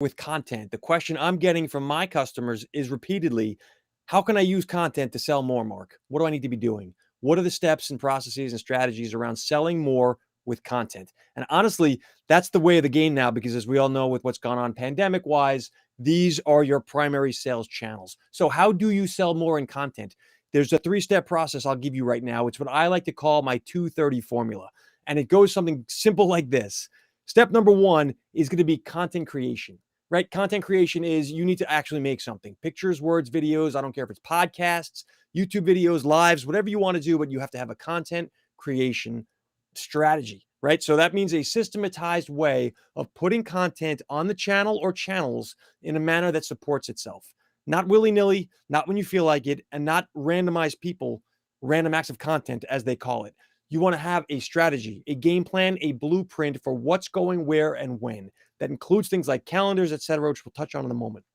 with content. The question I'm getting from my customers is repeatedly, how can I use content to sell more, Mark? What do I need to be doing? What are the steps and processes and strategies around selling more with content? And honestly, that's the way of the game now, because as we all know, with what's gone on pandemic wise, these are your primary sales channels. So how do you sell more in content? There's a 3-step process I'll give you right now. It's what I like to call my 230 formula. And it goes something simple like this. Step number 1 is going to be content creation, right? Content creation is you need to actually make something: pictures, words, videos. I don't care if it's podcasts, YouTube videos, lives, whatever you want to do, but you have to have a content creation strategy, right? So that means a systematized way of putting content on the channel or channels in a manner that supports itself. Not willy-nilly, not when you feel like it, and not randomized people, random acts of content, as they call it. You want to have a strategy, a game plan, a blueprint for what's going where and when. That includes things like calendars, etc., which we'll touch on in a moment.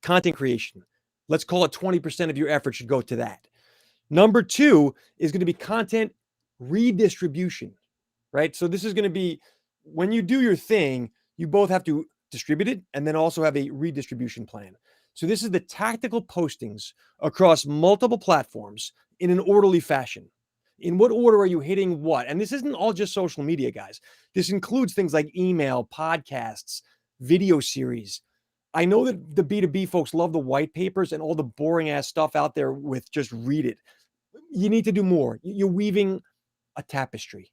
Content creation. Let's call it 20% of your effort should go to that. Number 2 is going to be content redistribution, right? So this is going to be when you do your thing, you both have to distribute it and then also have a redistribution plan. So this is the tactical postings across multiple platforms in an orderly fashion. In what order are you hitting what? And this isn't all just social media, guys. This includes things like email, podcasts, video series. I know that the B2B folks love the white papers and all the boring ass stuff out there with just read it. You need to do more. You're weaving a tapestry.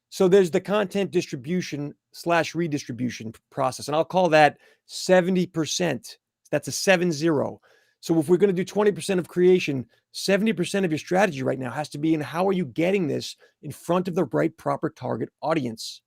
So there's the content distribution / redistribution process, and I'll call that 70%. That's a 7-0. So if we're going to do 20% of creation, 70% of your strategy right now has to be in how are you getting this in front of the right proper target audience.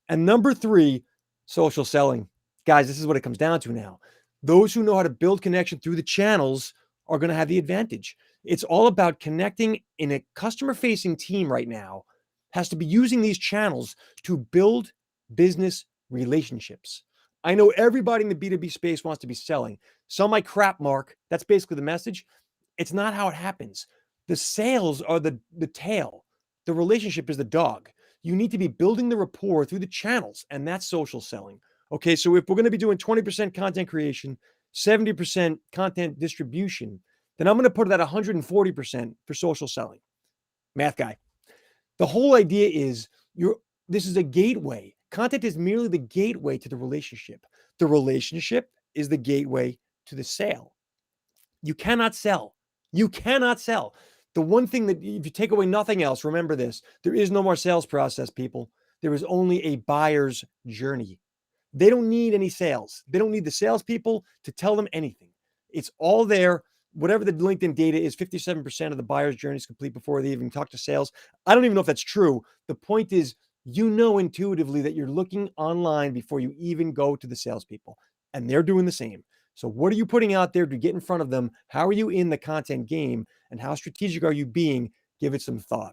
And number 3, social selling. Guys, this is what it comes down to now. Those who know how to build connection through the channels are going to have the advantage. It's all about connecting in a customer-facing team right now has to be using these channels to build business relationships. I know everybody in the B2B space wants to be selling. Sell my crap, Mark. That's basically the message. It's not how it happens. The sales are the tail. The relationship is the dog. You need to be building the rapport through the channels, and that's social selling. Okay, so if we're going to be doing 20% content creation, 70% content distribution, then I'm going to put it at 140% for social selling. Math guy. The whole idea is this is a gateway. Content is merely the gateway to the relationship. The relationship is the gateway to the sale. You cannot sell. You cannot sell. The one thing that if you take away nothing else, remember this: there is no more sales process, people. There is only a buyer's journey. They don't need any sales. They don't need the salespeople to tell them anything. It's all there. Whatever the LinkedIn data is, 57% of the buyer's journey is complete before they even talk to sales. I don't even know if that's true. The point is, you know intuitively that you're looking online before you even go to the salespeople, and they're doing the same. So what are you putting out there to get in front of them? How are you in the content game? And how strategic are you being? Give it some thought.